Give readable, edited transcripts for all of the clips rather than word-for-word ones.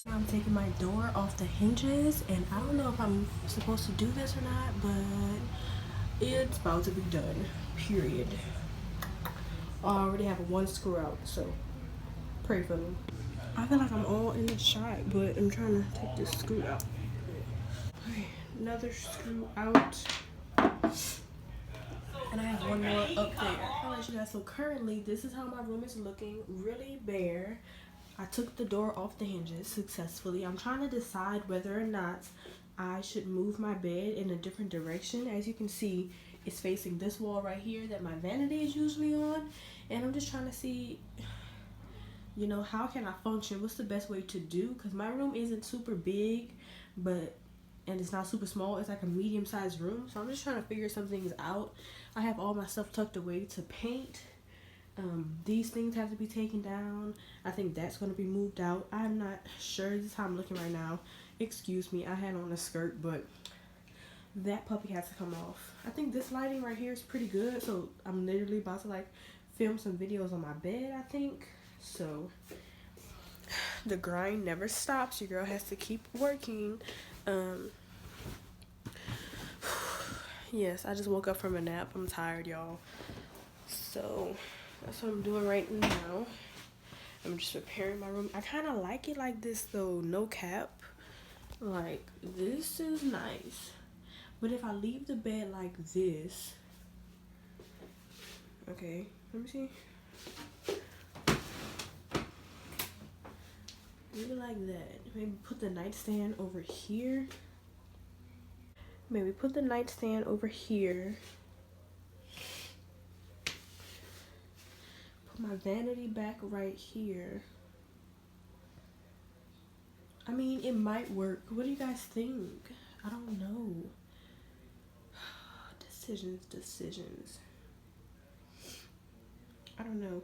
I'm taking my door off the hinges, and I don't know if I'm supposed to do this or not, but it's about to be done, period. I already have one screw out, so pray for me. I feel like I'm all in the shot, but I'm trying to take this screw out. Okay, another screw out. And I have one more up there. Alright, you guys, so currently this is how my room is looking, really bare. I took the door off the hinges successfully. I'm trying to decide whether or not I should move my bed in a different direction. As you can see, it's facing this wall right here that my vanity is usually on. And I'm just trying to see, you know, how can I function? What's the best way to do? Because my room isn't super big, and it's not super small. It's like a medium-sized room. So I'm just trying to figure some things out. I have all my stuff tucked away to paint. These things have to be taken down. I think that's going to be moved out. I'm not sure. This is how I'm looking right now. Excuse me, I had on a skirt, but that puppy has to come off. I think this lighting right here is pretty good, so I'm literally about to like film some videos on my bed, I think. So the grind never stops. Your girl has to keep working. Yes, I just woke up from a nap. I'm tired, y'all. So that's what I'm doing right now. I'm just preparing my room. I kind of like it like this though, no cap. Like, this is nice. But if I leave the bed like this, okay, let me see. Leave it like that. Maybe put the nightstand over here. Maybe put the nightstand over here. My vanity back right here. I mean, it might work. What do you guys think? I don't know. Decisions. I don't know.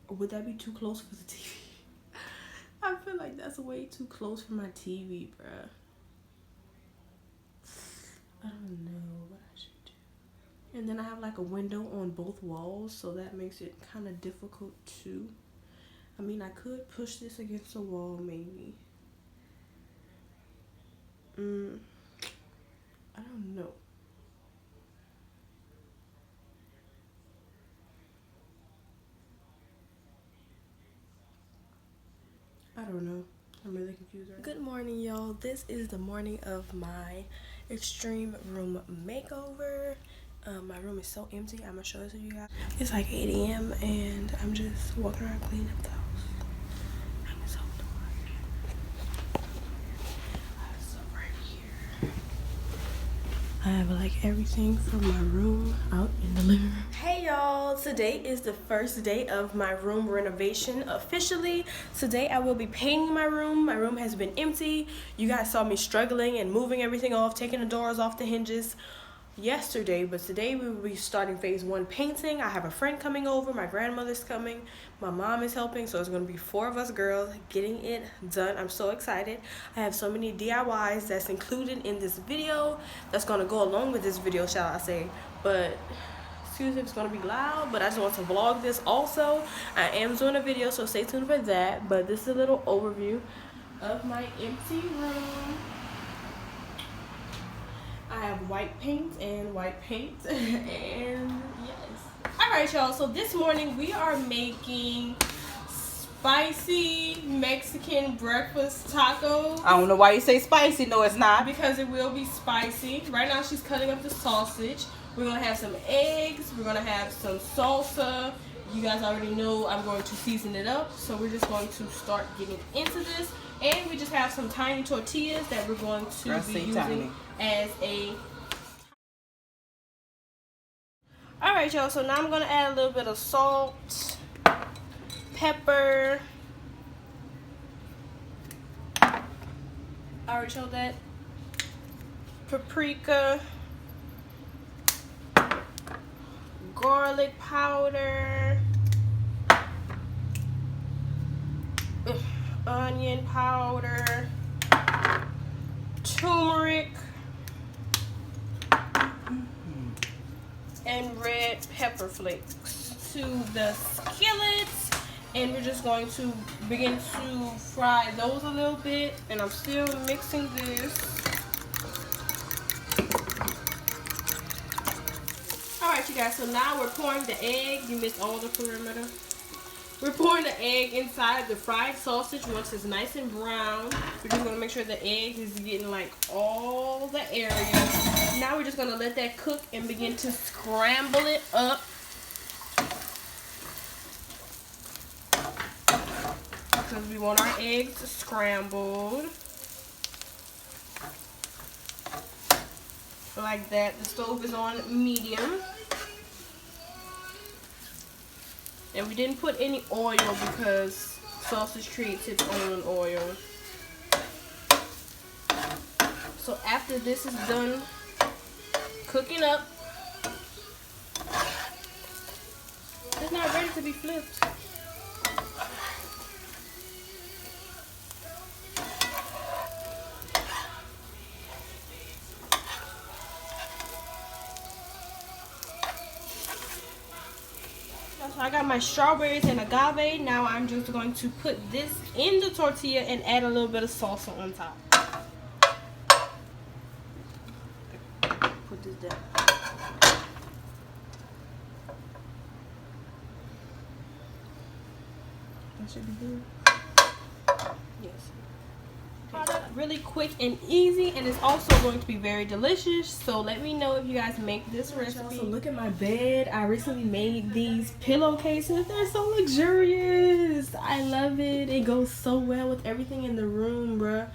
Or would that be too close for the TV? I feel like that's way too close for my TV, bruh. I don't know what I should do. And then I have like a window on both walls, so that makes it kind of difficult too. I mean, I could push this against a wall maybe. I don't know. I don't know. I'm really confused right now. Good morning, y'all. This is the morning of my extreme room makeover. My room is so empty. I'm gonna show it to you guys. It's like 8 a.m. and I'm just walking around cleaning up the house. I'm so tired. I have stuff right here. I have like everything from my room out in the living room. Hey y'all, today is the first day of my room renovation officially. Today I will be painting my room. My room has been empty. You guys saw me struggling and moving everything off, taking the doors off the hinges yesterday, but today we will be starting phase 1 painting. I have a friend coming over, my grandmother's coming, my mom is helping, so it's going to be 4 of us girls getting it done. I'm so excited. I have so many DIYs that's included in this video that's going to go along with this video, shall I say. But excuse me if it's going to be loud, but I just want to vlog this also. I am doing a video, so stay tuned for that. But this is a little overview of my empty room. I have white paint and and yes. Alright y'all, so this morning we are making spicy Mexican breakfast tacos. I don't know why you say spicy. No, it's not. Because it will be spicy. Right now she's cutting up the sausage. We're going to have some eggs. We're going to have some salsa. You guys already know I'm going to season it up. So we're just going to start getting into this. And we just have some tiny tortillas that we're going to be using as a... Alright y'all, so now I'm going to add a little bit of salt, pepper. I already showed that. Paprika. Garlic powder. Onion powder. Turmeric. and red pepper flakes to the skillet, and we're just going to begin to fry those a little bit. And I'm still mixing this. Alright, you guys, so now we're pouring the egg. You missed all the perimeter. We're pouring the egg inside the fried sausage once it's nice and brown. We're just going to make sure the egg is getting like all the area. Now we're just going to let that cook and begin to scramble it up. Because we want our eggs scrambled. Like that. The stove is on medium. And we didn't put any oil because sausage creates its own oil. So after this is done cooking up, it's not ready to be flipped. So I got my strawberries and agave. Now I'm just going to put this in the tortilla and add a little bit of salsa on top. Put this down. That should be good. Yes. Really quick and easy, and it's also going to be very delicious. So let me know if you guys make this recipe. So look at my bed. I recently made these pillowcases. They're so luxurious. I love it. It goes so well with everything in the room, bruh.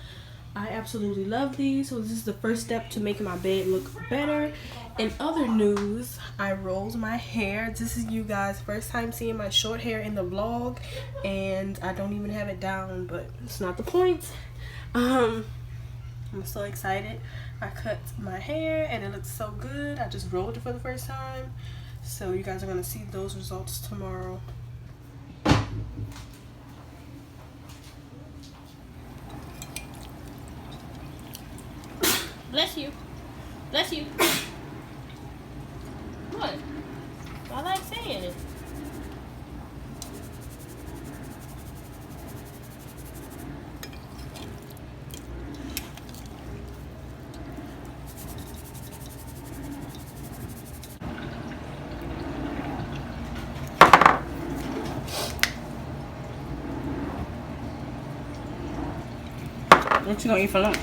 I absolutely love these. So this is the first step to making my bed look better. In other news, I rolled my hair. This is you guys' first time seeing my short hair in the vlog, and I don't even have it down, but it's not the point. I'm so excited. I cut my hair and it looks so good. I just rolled it for the first time, so you guys are gonna see those results tomorrow. Bless you. Bless you. What? I like saying it. What you gonna eat for lunch?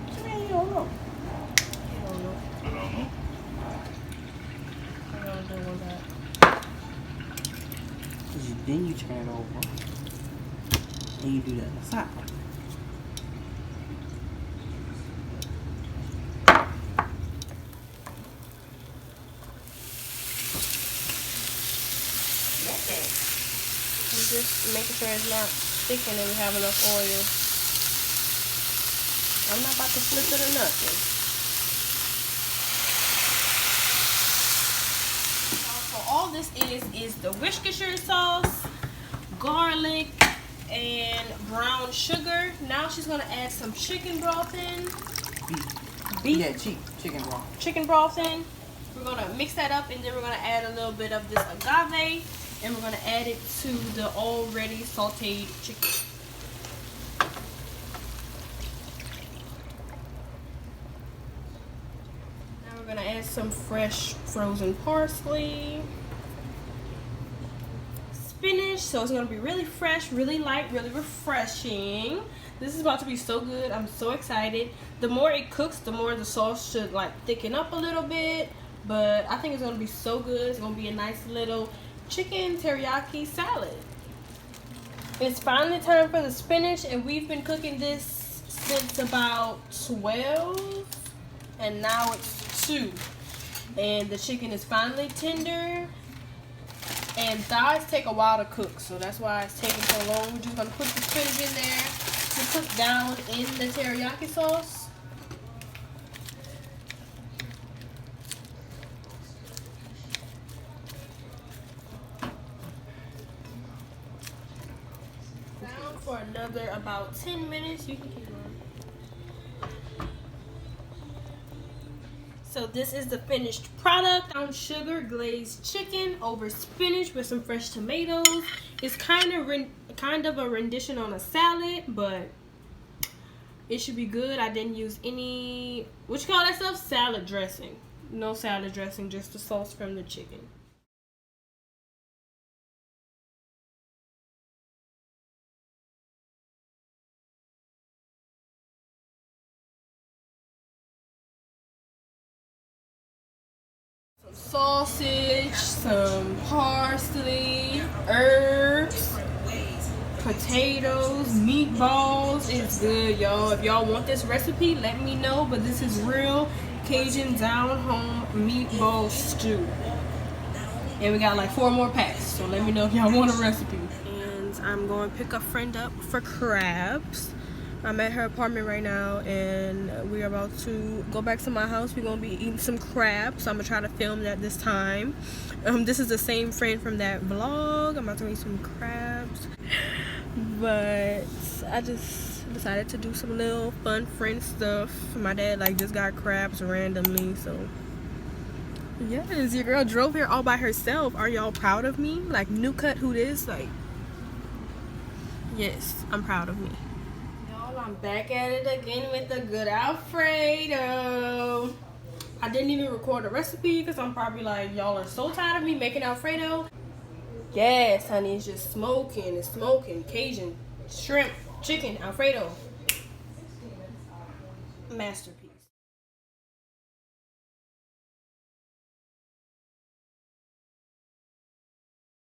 What you mean you don't know? You don't know. I don't do that. Then you turn it over. And you do that on the side. Just making sure it's not sticking and we have enough oil. I'm not about to flip it or nothing. So all this is the Worcestershire sauce, garlic, and brown sugar. Now she's gonna add some chicken broth in. Beef. Yeah, chicken broth. Chicken broth in. We're gonna mix that up, and then we're gonna add a little bit of this agave. And we're going to add it to the already sauteed chicken. Now we're going to add some fresh frozen parsley. Spinach. So it's going to be really fresh, really light, really refreshing. This is about to be so good. I'm so excited. The more it cooks, the more the sauce should like thicken up a little bit. But I think it's going to be so good. It's going to be a nice little chicken teriyaki salad. It's finally time for the spinach, and we've been cooking this since about 12, and now it's 2. And the chicken is finally tender, and thighs take a while to cook, so that's why it's taking so long. We're just gonna put the spinach in there to cook down in the teriyaki sauce. For another about 10 minutes. You can keep going. So this is the finished product. Brown sugar glazed chicken over spinach with some fresh tomatoes. It's kind of a rendition on a salad, but it should be good. I didn't use any, what you call that stuff? Salad dressing. No salad dressing, just the sauce from the chicken. Sausage, some parsley, herbs, potatoes, meatballs. It's good, y'all. If y'all want this recipe, let me know. But this is real Cajun down home meatball stew. And we got like 4 more packs. So let me know if y'all want a recipe. And I'm going to pick a friend up for crabs. I'm at her apartment right now, and we're about to go back to my house. We're gonna be eating some crabs, so I'm gonna try to film that this time. This is the same friend from that vlog. I'm about to eat some crabs, but I just decided to do some little fun friend stuff. My dad like just got crabs randomly, so yes, your girl drove here all by herself. Are y'all proud of me? Like, new cut who this? Like, yes, I'm proud of me. I'm back at it again with the good Alfredo. I didn't even record a recipe because I'm probably like, y'all are so tired of me making Alfredo. Yes, honey, it's just smoking. It's smoking. Cajun, shrimp, chicken, Alfredo. Masterpiece.